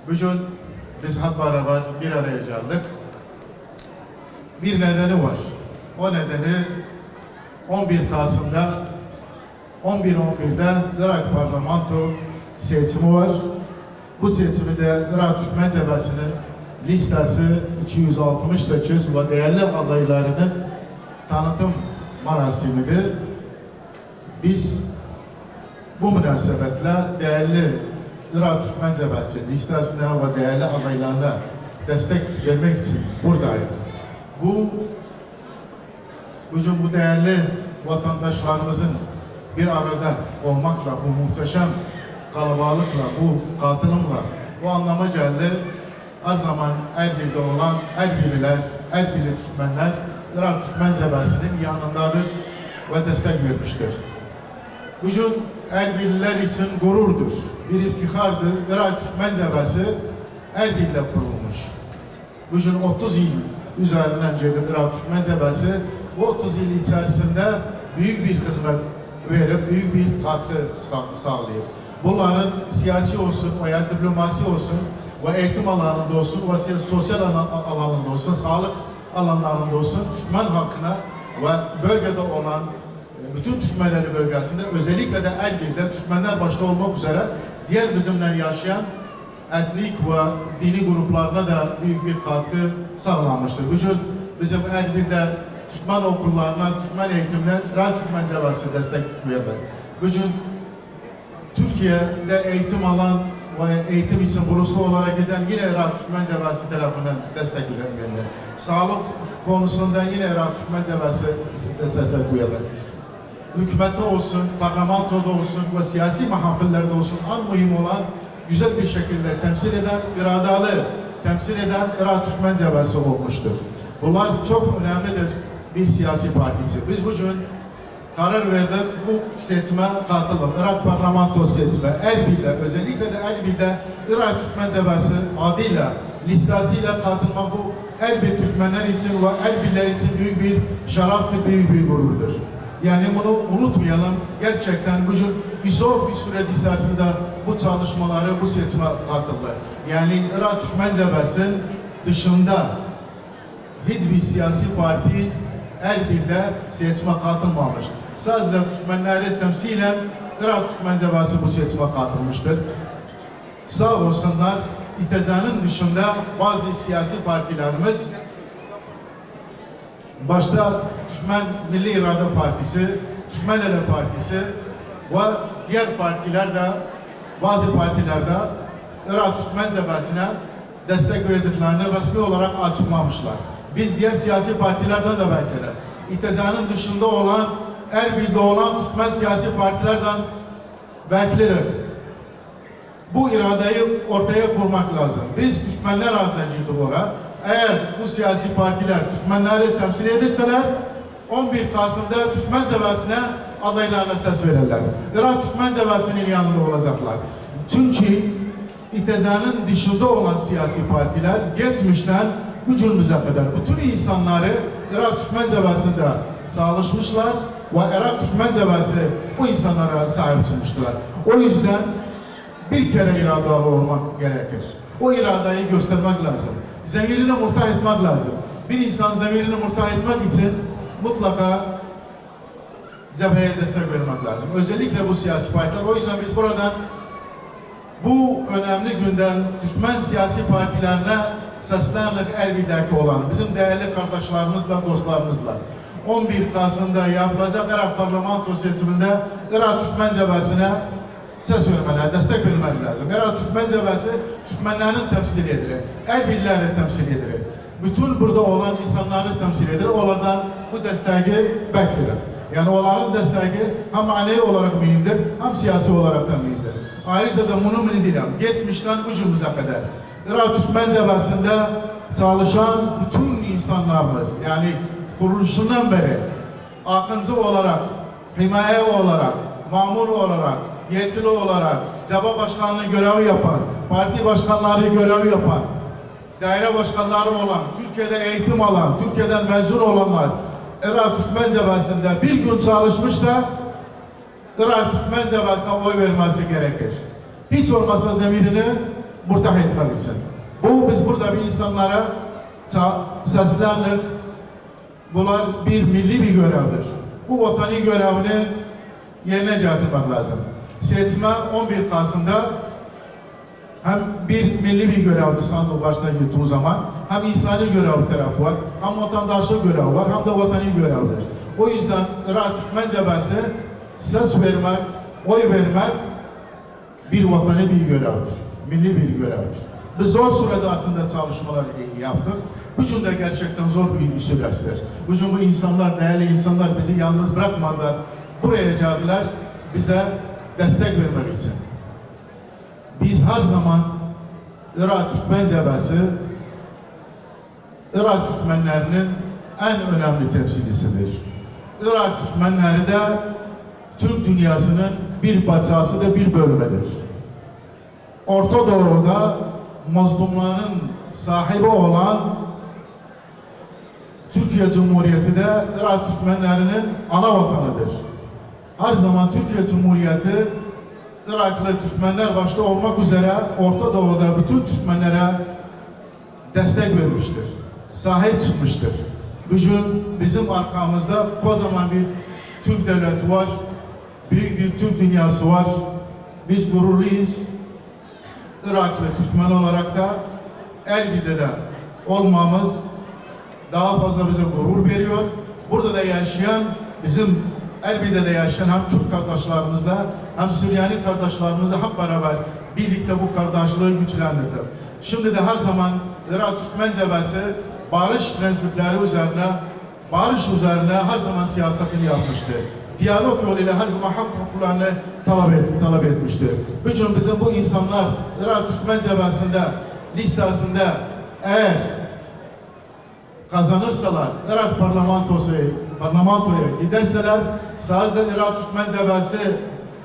bugün biz hep beraber bir araya geldik. Bir nedeni var. O nedeni 11 Kasım'da 11.11'de Irak Parlamento seçimi var. Bu seçimde Irak Türkmen Cebhesi'nin listesi 268 ve değerli adaylarının tanıtım marasimidir. Biz bu münasebetle değerli Irak Türkmen Cebhesi listesine ve değerli adaylarına destek vermek için buradayız. Bugün bu değerli vatandaşlarımızın bir arada olmakla, bu muhteşem kalabalıkla, bu katılımla bu anlama geldi. Her zaman Erbil'de olan Erbilliler, Erbilli Türkmenler Irak Türkmen Cebhesi'nin yanındadır ve destek vermiştir. Bugün Erbilliler için gururdur, bir iftihardır. Irak Türkmen Cebhesi Erbil'de kurulmuş. Bugün 30 yıl üzerinden geldi Irak Türkmen Cebhesi. Bu 30 yıl içerisinde büyük bir hizmet verip, büyük bir katkı sağlayıp, bunların siyasi olsun veya diplomasi olsun ve eğitim alanında olsun ve sosyal alanında olsun, sağlık alanlarında olsun Türkmen halkına ve bölgede olan bütün Türkmenleri bölgesinde, özellikle de Erbil'de Türkmenler başta olmak üzere diğer bizimle yaşayan etnik ve dini gruplarına da büyük bir katkı sağlanmıştır. Bugün bizim Erbil'de Türkmen okullarına, Türkmen eğitimine Irak Türkmen Cebhesi destek verilir. Bugün Türkiye'de eğitim alan ve eğitim için burslu olarak giden yine Irak Türkmen Cebhesi tarafından destek verilir. Sağlık konusunda yine Irak Türkmen Cebhesi destek verilir. Hükümette olsun, parlamentoda olsun ve siyasi mahafillerde olsun en mühim olan güzel bir şekilde temsil eden, iradalı temsil eden Irak Türkmen Cebhesi olmuştur. Bunlar çok önemlidir bir siyasi partisi. Biz bugün karar verdik bu seçime katılıp, Irak parlamento seçme, Erbil'de, özellikle de Erbil'de Irak Türkmen Cebhesi adıyla, listesiyle katılma bu Erbil Türkmenler için ve Erbiller için büyük bir şeraftır, büyük bir gururdur. Yani bunu unutmayalım. Gerçekten bugün bir zor bir süreç içerisinde bu çalışmaları, bu seçime katıldı. Yani Irak Türkmen Cebhesi'nin dışında hiçbir siyasi parti Erbil'de seçime katılmamış. Sadece Türkmenleri temsilen Irak Türkmen Cebhesi bu seçime katılmıştır. Sağ olsunlar, İTC'nin dışında bazı siyasi partilerimiz, başta Türkmen Milli İrade Partisi, Türkmenler Partisi ve diğer partiler de, bazı partiler de Irak Türkmen Cebhesi'ne destek verdiklerini resmi olarak açıklamışlar. Biz diğer siyasi partilerden de bekleriz. İTC'nin dışında olan, Erbil'de olan Türkmen siyasi partilerden bekleriz. Bu iradeyi ortaya kurmak lazım. Biz Türkmenler adına ciddi olarak, eğer bu siyasi partiler Türkmenleri temsil edirseler, 11 Kasım'da Türkmen Cebhesi'ne adaylarına ses verirler. Irak Türkmen Cebhesi'nin yanında olacaklar. Çünkü İTC'nin dışında olan siyasi partiler geçmişten gücümüze kadar bütün insanları Irak Türkmen Cebhesi'nde çalışmışlar ve Irak Türkmen Cebhesi bu insanlara sahip çıkmıştılar. O yüzden bir kere iradalı olmak gerekir. O iradeyi göstermek lazım. Zemirini murtah etmek lazım. Bir insan zemirini murtah etmek için mutlaka cepheye destek vermek lazım. Özellikle bu siyasi partiler. O yüzden biz buradan bu önemli günden Türkmen siyasi partilerine seslendik, Erbil'deki olan bizim değerli kardeşlerimizle, dostlarımızla. 11 Kasım'da yapılacak Irak parlamento seçiminde Irak Türkmen Cebhesi'ne ses vermeleri, destek vermeleri lazım. Irak Türkmen Cebhesi Türkmenlerin temsil edilir, Erbilleri temsil edilir. Bütün burada olan insanları temsil edilir. Onlardan bu desteği bekliyoruz. Yani onların desteği hem manevi olarak mühimdir, hem siyasi olarak da mühimdir. Ayrıca da bunu bildirim. Geçmişten bugünümüze kadar Irak Türkmen Cebhesi'nde çalışan bütün insanlarımız, yani kuruluşundan beri akıncı olarak, himaye olarak, mamur olarak, yetkili olarak, ceba başkanlığı görevi yapan, parti başkanları görevi yapan, daire başkanları olan, Türkiye'de eğitim alan, Türkiye'den mezun olanlar Irak Türkmen Cebhesi'nde bir gün çalışmışsa Irak Türkmen Cebhesi'ne oy vermesi gerekir. Hiç olmazsa zemirini murtah etmek için. Biz burada bir insanlara seslendik. Bunlar bir milli bir görevdir. Bu vatani görevini yerine getirmek lazım. Seçime 11 Kasım'da hem bir milli bir görevdir sandık başına gittiği zaman, hem insani görev tarafı var, hem vatandaşlık görevi var, hem de vatani görevdir. O yüzden Irak Türkmen Cebhesi ses vermek, oy vermek bir vatani bir görevdir, milli bir görevdir. Biz zor süreci altında çalışmalar yaptık. Bu gün de gerçekten zor bir süreçtir. Bugün bu insanlar, değerli insanlar bizi yalnız bırakmadılar. Buraya geldiler bize destek vermek için. Biz her zaman Irak Türkmen Cebhesi, Irak Türkmenlerinin en önemli temsilcisidir. Irak Türkmenleri de Türk dünyasının bir parçasıdır, bir bölümüdür. Orta Doğu'da mazlumların sahibi olan Türkiye Cumhuriyeti de Irak Türkmenlerinin ana vatanıdır. Her zaman Türkiye Cumhuriyeti Iraklı Türkmenler başta olmak üzere Orta Doğu'da bütün Türkmenlere destek vermiştir. Sahip çıkmıştır. Bugün bizim arkamızda kocaman bir Türk devleti var. Büyük bir Türk dünyası var. Biz gururluyuz. Iraklı Türkmen olarak da Erbil'de olmamız daha fazla bize gurur veriyor. Burada da yaşayan, bizim Erbil'de yaşayan hem Kürt kardeşlerimizle hem Süryani kardeşlerimizle hep beraber birlikte bu kardeşliği güçlendirdik. Şimdi de her zaman Irak Türkmen Cebhesi barış prensipleri üzerine, barış üzerine her zaman siyasetini yapmıştı. Diyalog yoluyla her zaman hak hukuklarını talep etmiştir. Bugün bizim bu insanlar Irak Türkmen Cebhesi'nde listesinde eğer kazanırsalar, Irak parlamentoya giderseler sadece Irak Türkmen Cebhesi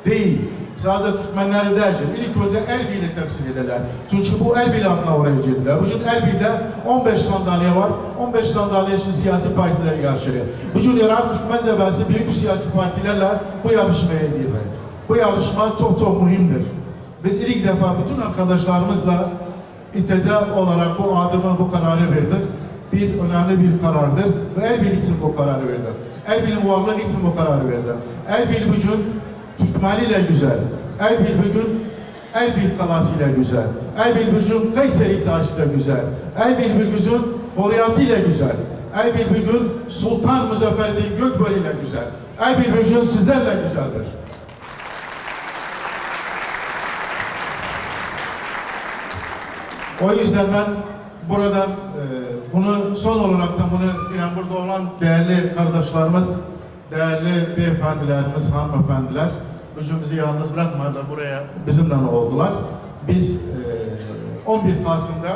değil, sadece Türkmenleri değil, ilk önce Erbil'i temsil ederler. Çünkü bu Erbil adına oraya girdiler. Bugün Erbil'de 15 sandalye var, 15 sandalye için siyasi partiler yarışıyor. Bugün Irak Türkmen Cebhesi büyük siyasi partilerle bu yarışmaya girdiler. Bu yarışma çok mühimdir. Biz ilk defa bütün arkadaşlarımızla İTC olarak bu adımı, bu kararı verdik. Bir önemli bir karardır ve Erbil için bu kararı verdik. Erbil'in varlığı için bu kararı verdik. Erbil bugün Türkmeniyle güzel. Erbil bugün Erbil kalasıyla güzel. Erbil bugün Kayseri çarşısıyla güzel. Erbil bugün Horyatıyla güzel. Erbil bugün Sultan Muzaffer'in Gökbeli'yle güzel. Erbil bugün sizlerle güzeldir. O yüzden ben buradan bunu son olarak da bunu yani burada olan değerli kardeşlerimiz, değerli beyefendilerimiz, hanımefendiler bugün bizi yalnız bırakmadılar, buraya bizimle oldular. Biz 11 Kasım'da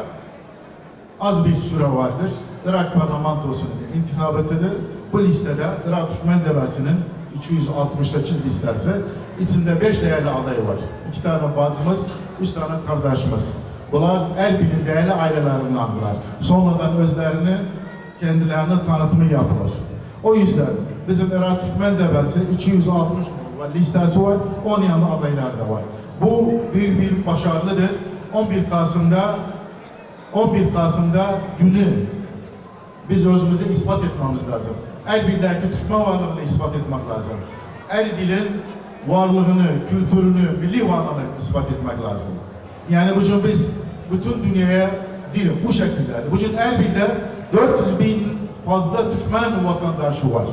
az bir süre vardır. Irak parlamentosunun intihabatıdır. Bu listede Irak Türkmen Cebhesi'nin 268 listesi içinde 5 değerli aday var. 2 tane bacımız, 3 tane kardeşimiz. Bunlar Erbil'in değerli ailelerindendiler. Sonradan kendilerini tanıtımı yapılır. O yüzden bizim Irak Türkmen Cebhesi 260 var, listesi var, onun yanında adaylar da var. Bu büyük bir başarılıdır. 11 Kasım'da günü biz özümüzü ispat etmemiz lazım. Erbil'deki Türkmen varlığını ispat etmek lazım. Erbil'in varlığını, kültürünü, milli varlığını ispat etmek lazım. Yani bugün biz bütün dünyaya dilim bu şekilde. Bugün Erbil'de 400 bin fazla Türkmen vatandaşı var.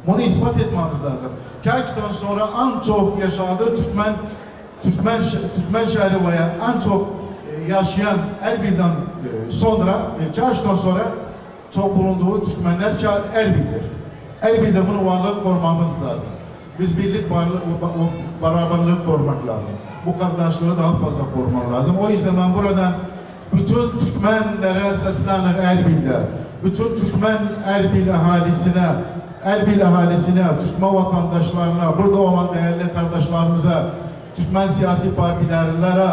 Bunu ispat etmemiz lazım. Kerkük'ten sonra en çok yaşadığı Türkmen şehri veya en çok yaşayan Erbil'den sonra, Kerkük'ten sonra çok bulunduğu Türkmenler Erbil'dir. Erbil'de bunu varlığı korumamız lazım. Biz birlik, beraberlik korumak lazım. Bu kardeşliği daha fazla korumak lazım. O yüzden ben buradan bütün Türkmenlere seslenir Erbil'de. Bütün Türkmen Erbil ahalisine, Türkmen vatandaşlarına, burada olan değerli kardeşlerimize, Türkmen siyasi partilerlere,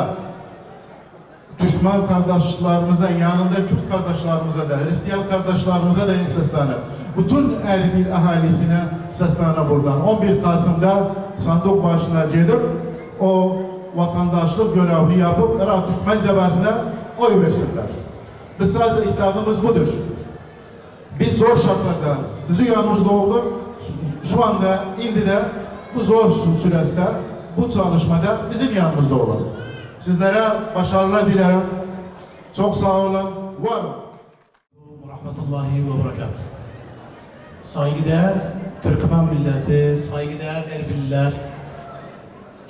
Türkmen kardeşlerimize, yanında Kürt kardeşlerimize de, Hristiyan kardeşlerimize de seslenir. Bütün Erbil ahalisine seslenir buradan. 11 Kasım'da sandık başına gidip o vatandaşlık görevini yapıp Irak Türkmen Cebhesi'ne oy versinler. Biz sadece istediğimiz budur. Biz zor şartlarda sizin yanınızda olduk. Şu anda indi de bu zor süreçte, bu çalışmada bizim yanımızda olun. Sizlere başarılar dilerim. Çok sağ olun. Var olun. Rahmetullahi ve berekatuhu. Saygıdeğer Türkmen milleti, saygıdeğer Erbililer,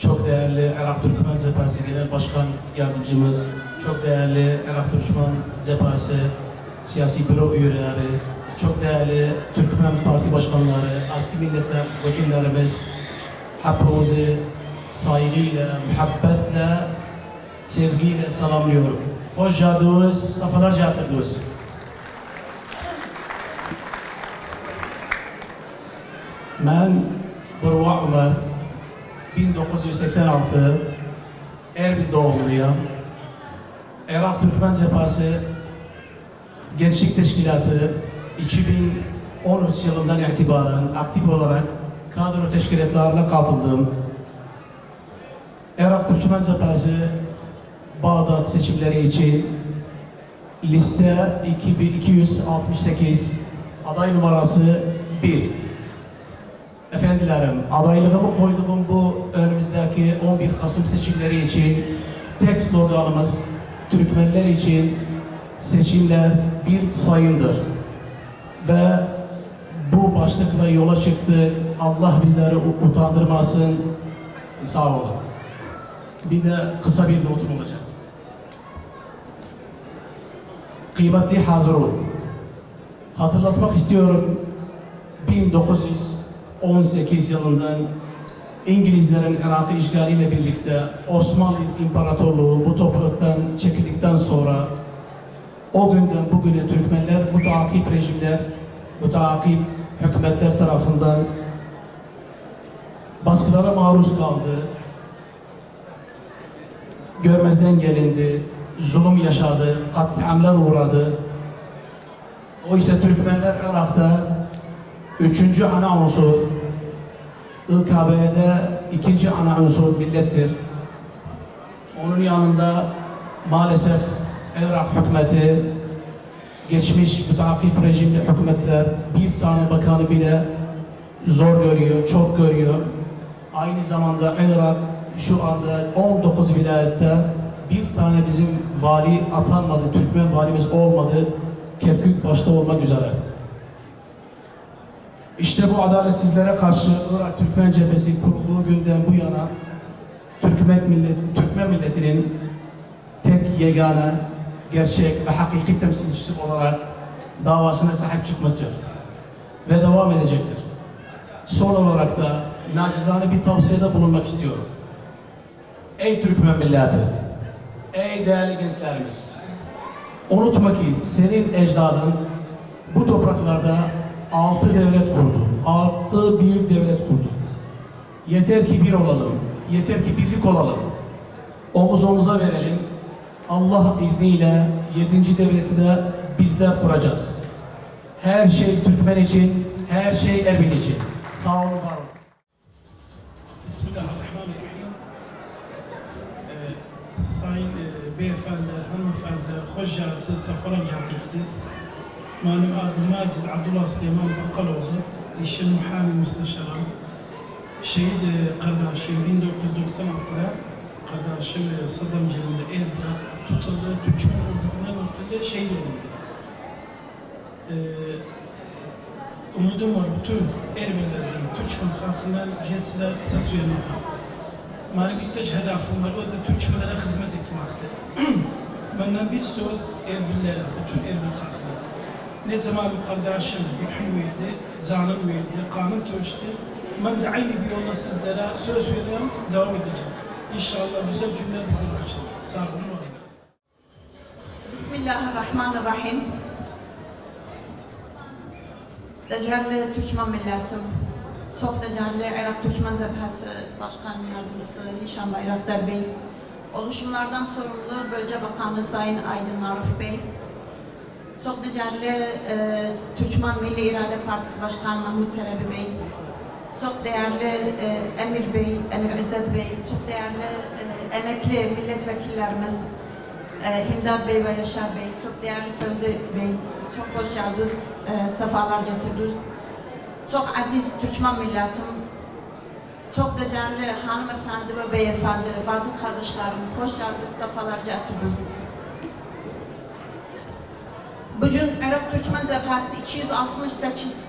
çok değerli Irak Türkmen Cephesi Genel Başkan Yardımcımız, çok değerli Irak Türkmen Cephesi siyasi büro üyeleri, çok değerli Türkmen Parti başkanları, aski milletler vekillerimiz, hepinizi saygıyla, muhabbetle, sevgiyle selamlıyorum. Hoş geldiniz, sefalar getirdiniz. Ben Burva Ömer, 1986 Erbil doğumluyum. Irak Türkmen Cephesi Gençlik Teşkilatı 2013 yılından itibaren aktif olarak kadro teşkilatlarına katıldım. Irak Türkmen Cephesi Bağdat seçimleri için liste 2268 aday numarası 1. Efendilerim, adaylığımı koyduğum bu önümüzdeki 11 Kasım seçimleri için tek sloganımız Türkmenler için seçimler bir sayımdır. Ve bu başlıkla yola çıktık. Allah bizleri utandırmasın. Sağ olun. Bir de kısa bir notum olacak. Kıymetli hazırın. Hatırlatmak istiyorum. 1918 yılından İngilizlerin Irak'ı işgaliyle birlikte Osmanlı İmparatorluğu bu topraktan çekildikten sonra o günden bugüne Türkmenler müteakip rejimler, müteakip hükümetler tarafından baskılara maruz kaldı. Görmezden gelindi, zulüm yaşadı, katliamlar uğradı. Oysa Türkmenler Irak'ta 3. ana unsur, İKB'de 2. ana unsur millettir. Onun yanında maalesef Irak hükümeti, geçmiş müteakip rejimli hükümetler bir tane bakanı bile zor görüyor, çok görüyor. Aynı zamanda Irak şu anda 19 vilayette bir tane bizim vali atanmadı, Türkmen valimiz olmadı, Kerkük başta olmak üzere. İşte bu adaletsizlere karşı Irak Türkmen Cephesi kurulduğu günden bu yana Türkmen milletinin tek yegane, gerçek ve hakiki temsilcisi olarak davasına sahip çıkmasıdır ve devam edecektir. Son olarak da nacizane bir tavsiyede bulunmak istiyorum. Ey Türkmen milleti, ey değerli gençlerimiz, unutma ki senin ecdadın bu topraklarda 6 devlet kurdu, 6 büyük devlet kurdu. Yeter ki bir olalım, yeter ki birlik olalım, omuz omuza verelim. Allah izniyle 7. devleti de bizler kuracağız. Her şey Türkmen için, her şey Erbil için. Sağ olun, var olun. Bismillahirrahmanirrahim. Sayın beyefendi, hanımefendi, hoş geldiniz, sefalar getirdiniz. Benim adım Macid Abdullah Süleyman Bakkaloğlu, işin muhami müsteşarım. Şehit kardeşim 1996'da kardeşim Saddam Cemil'de Erbil'de tutuldu, Türkmen ordusuna noktada şehit oldu. Umudum var bütün Ermenilerden, Türkmen halkından gençler ses vermek. Benim ilk hedefim var, o da Türkmenlere hizmet etmekti. Benden bir söz Erbililere, bütün Erbil halkına. Ne zaman kardeşim ruhum verdi, zalim verdi, kanım töştü. Ben de aynı bir yolla sizlere söz veriyorum, devam edeceğim. İnşallah güzel cümle bizi başlar. Sağ olun. Bismillahirrahmanirrahim. Değerli Türkmen milletim, çok değerli Irak Türkmen Cephesi Başkan Yardımcısı Hişam Bayraktar Bey, oluşumlardan sorumlu Bölge Bakanı Sayın Aydın Arif Bey, çok değerli Türkmen Milli İrade Partisi Başkanı Mahmut Çelebi Bey, çok değerli Emir Bey, Emir İzzet Bey, çok değerli emekli milletvekillerimiz Hindar Bey ve Yaşar Bey, çok değerli Fevzi Bey, çok hoş geldiniz, sefalar getirdiniz. Çok aziz Türkmen milletim, çok değerli hanımefendi ve beyefendi, bazı kardeşlerim, hoş geldiniz, sefalar getirdiniz. Bugün Irak Türkmen Cephesi 268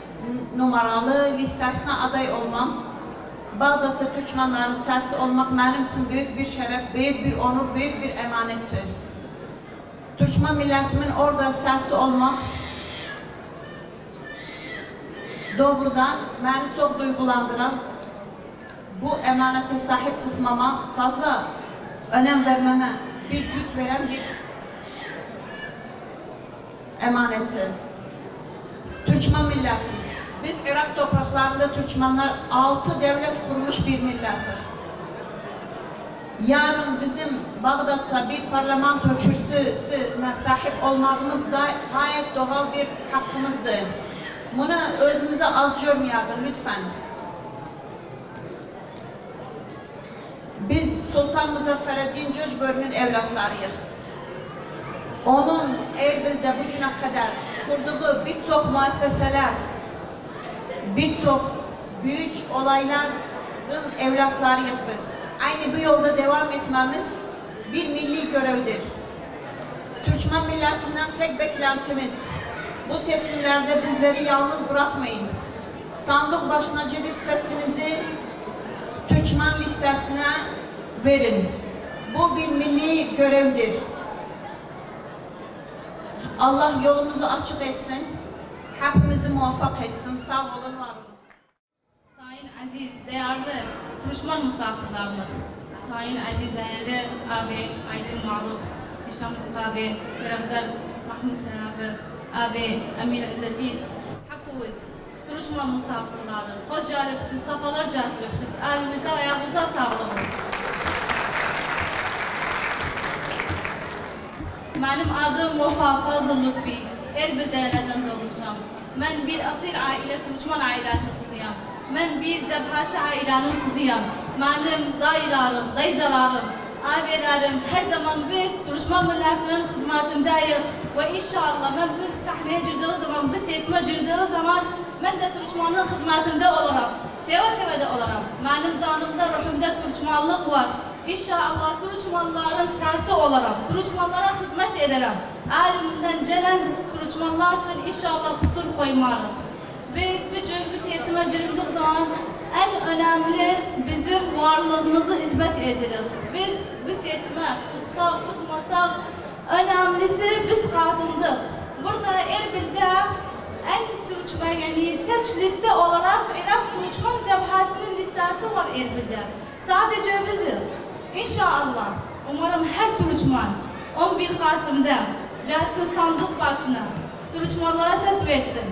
numaralı listesine aday olmam Bağdat'ta Türkmenlerin sesi olmak benim için büyük bir şeref, büyük bir onur, büyük bir emanettir. Türkmen milletimin orada sesi olmak doğrudan beni çok duygulandıran, bu emanete sahip çıkmama, fazla önem vermeme bir güç veren bir emanettir. Türkmen milleti. Biz Irak topraklarında Türkmenler 6 devlet kurmuş bir millettir. Yarın bizim Bağdat'ta bir parlamento kürsüsüne sahip olmamız da gayet doğal bir hakkımızdır. Bunu özümüze az görmeyelim lütfen. Biz Sultan Muzaffereddin Cöcbör'ün evlatlarıyız. Onun Erbil'de bugüne kadar kurduğu birçok müesseseler, birçok büyük olayların evlatlarıyız biz. Aynı bu yolda devam etmemiz bir milli görevdir. Türkmen milletinden tek beklentimiz, bu seçimlerde bizleri yalnız bırakmayın. Sandık başına gidip sesinizi Türkmen listesine verin. Bu bir milli görevdir. Allah yolumuzu açık etsin, hepimizi muvaffak etsin. Sağ olun, var olun. Sayın aziz, değerli Türkmen misafirlerimiz, Sayın aziz, değerli abi Aydın Maruf, Hişam abi, Keremdar Mahmut abi Emir İzzettin, hakkımız Türkmen misafirleri, hoş geldiniz, safalar geldiniz, elinize ayağınıza sağlık. Benim adım Vafa Fazıl Lütfi, Erbil Derne'den doğmuşam. Ben bir asil aile, Türkmen ailesi kızıyam. Ben bir cebhati ailenin kızıyam. Benim dayılarım, dayızalarım, abilerim her zaman biz Türkmen milletinin hizmetindeyiz. Ve inşallah ben bu sahneye girdiği zaman, bu setime girdiği zaman ben de Türkmen'in hizmetinde olurum. Seve de olurum. Benim canımda, ruhumda Türkmenlik var. İnşallah Türkmenlerin sesi olurum. Türkmenlere hizmet ederim. Elimden gelen Türkmenlersin inşallah kusur koymarım. Biz bu setime girildiği zaman en önemli bizim varlığımızı ispat ederiz. Biz bu setime kutsak, kutmasak önemlisi biz kadındık. Burada Erbil'de en Türkmen yani tek liste olarak Irak Türkmen cebhasının listesi var Erbil'de. Sadece biziz. İnşallah, umarım her Türkmen 11 Kasım'da gelsin sandık başına, Türkmenlere ses versin,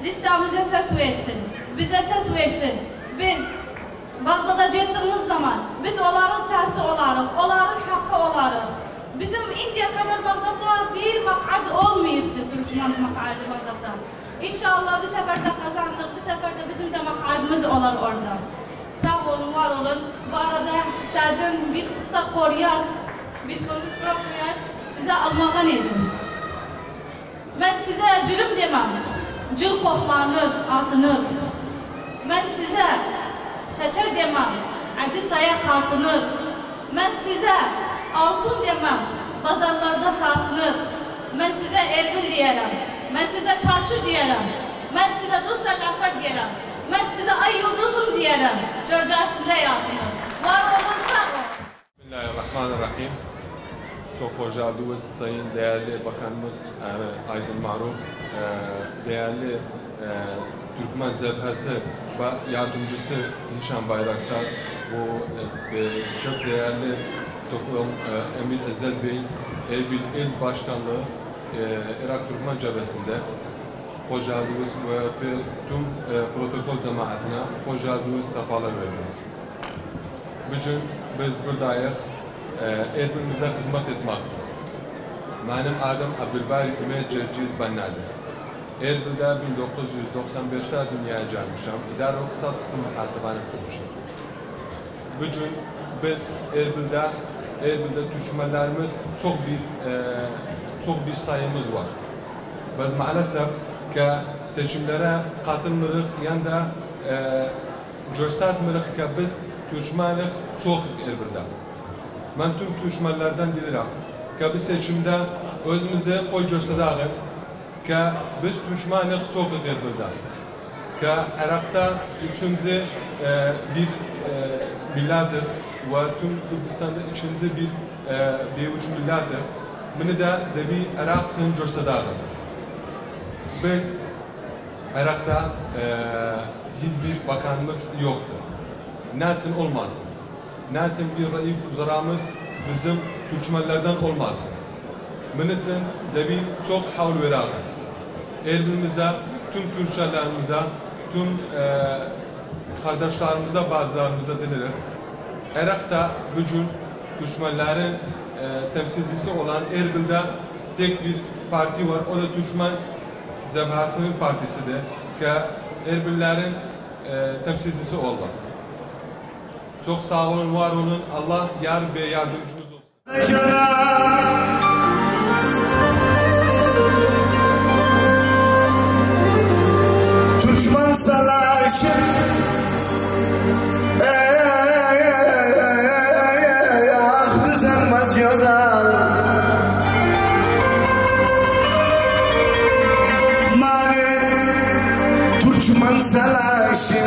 listemize ses versin, bize ses versin. Biz Bağdat'a gittiğimiz zaman biz onların sesi olarız, onların hakkı olarız. Bizim indiye kadar Bağdat'ta bir mak'ad olmayıptı, Türkmen mak'adı Bağdat'ta. İnşallah bir seferde kazandık, bir seferde bizim de mak'adımız olur orada. Sağ olun, var olun. Bu arada istedim bir kısa koruyat, bir koruyat size almağa nedim. Ben size cülüm demem. Cül koklanır, atınır. Ben size şeker demem. Adi çaya kaltınır. Ben size altın demem. Pazarlarda satınır. Ben size Erbil diyelim. Ben size çarşır diyelim. Ben size dost laflar diyelim. Ben size ay yıldızım diyelim. Görcəsində yatırım. Var olun, sağ olun. Bismillahirrahmanirrahim. Çok hoş geldiniz Sayın değerli Bakanımız Aydın Maruf, değerli Türkmen Cebhesi ve yardımcısı Hişam Bayraktar, bu çok değerli toplum Emir İzzet Bey, Erbil İl Başkanlığı Irak Türkmen Cebhesi'nde hoş geldiniz ve tüm protokol cemaatine hoş geldiniz, sefalar veriyoruz. Bugün biz buradayız, Erbil'imize hizmet etmek için. Benim adım Abdülbari Ümit Cerciz Bennadi. Erbil'de 1995'te dünyaya gelmişim. İdare İktisat kısım muhasebeni bitirmişim. Bugün biz Erbil'de Türkmenlerimiz çok bir sayımız var. Biz maalesef ki seçimlere katılmırıq, yani da görsatmırıq ki biz Türkmenlik çok Erbil'de. Ben tüm Türkmenlerden dilirəm ki biz seçimde özümüze koy görsədəğin ki biz Türkmenlik çok Erbil'de. Ki Irak'ta üçüncü bir millettir ve tüm Kürdistan'da ikinci bir bevuç millettir. Bunu da devi Irak'ın coşsadağım. Biz Irak'ta hiçbir bakanımız yoktur. Neçin olmasın? Neçin bir rayip uzaramız bizim Türkmenlerden olmasın? Bunun için devi çok havlu verir. Erbimize, tüm Türkmenlerimize, tüm kardeşlerimize, bazılarımıza denilir. Irak'ta bugün Türkmenlerin temsilcisi olan Erbil'de tek bir parti var. O da Türkmen Cebhası'nın partisidir. Ki Erbil'lerin temsilcisi oldu. Çok sağ olun, var olun. Allah yar ve yardımcımız olsun. Türkmen savaşı düzenmez yazar Mani Türkmen savaşı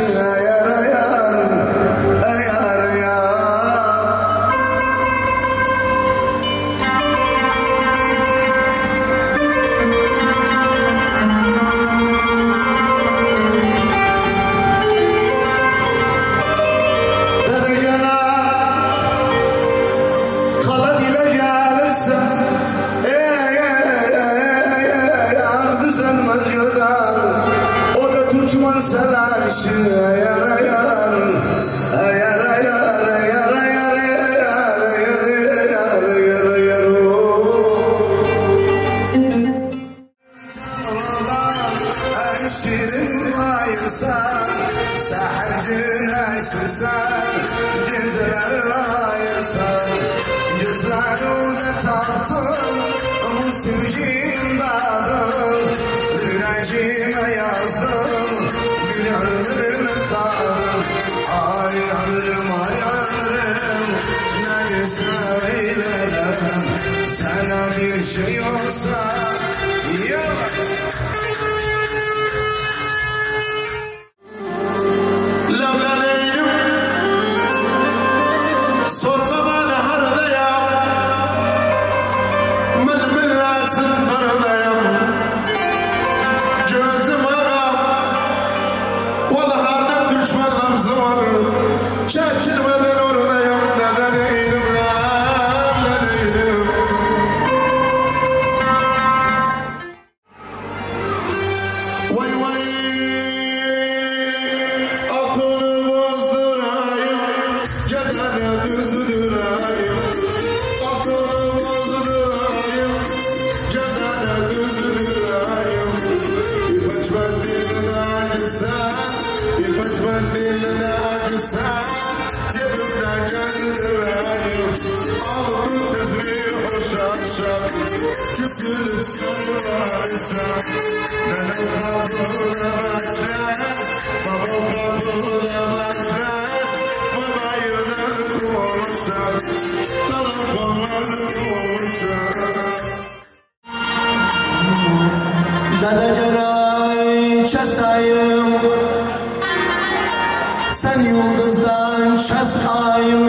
sen yıldızdan şasayım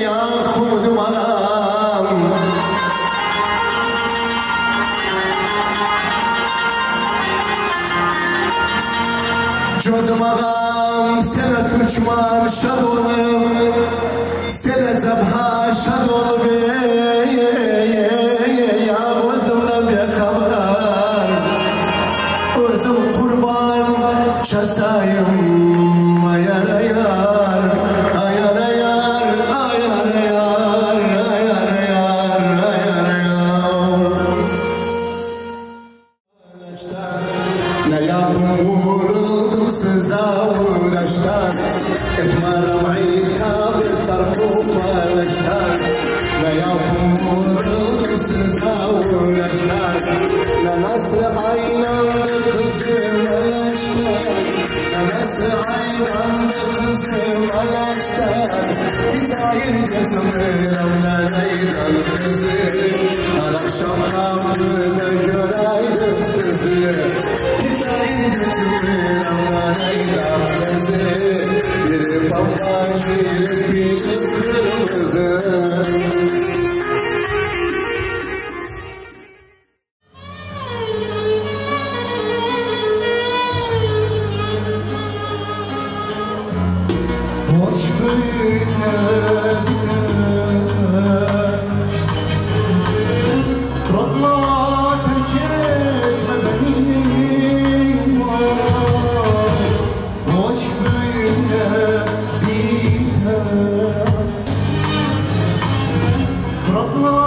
Yakudum ağam Codum ağam sene Türkmen şad olum sene zebha şad olum ya özümle bir kabar özüm kurban çasayım ayar ayar ayar ayar ayar ayar ayar ayar ayar ayar ne yapım vuruldum size uğraştan etmarım itabı tarafı paylaştan ne yapım vuruldum size uğraştan ne nasıl aynandı kızım eleşten nasıl aynandı kızım eleşten Hitayin getimir evleneyden kızı her akşam kapıda göreydim sizi Hitayin getimir evleneyden kızı bir böyle biter. Rabla terk etme beni, bu aşk böyle biter. Rabla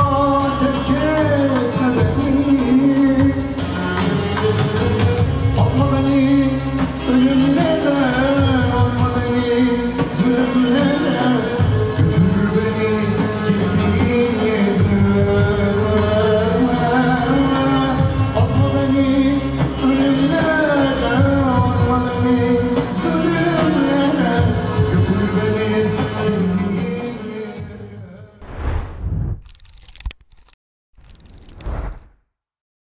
terk etme beni, atma beni ölümlere, atma beni zulümlere, götür beni gittiğin yere. Atma beni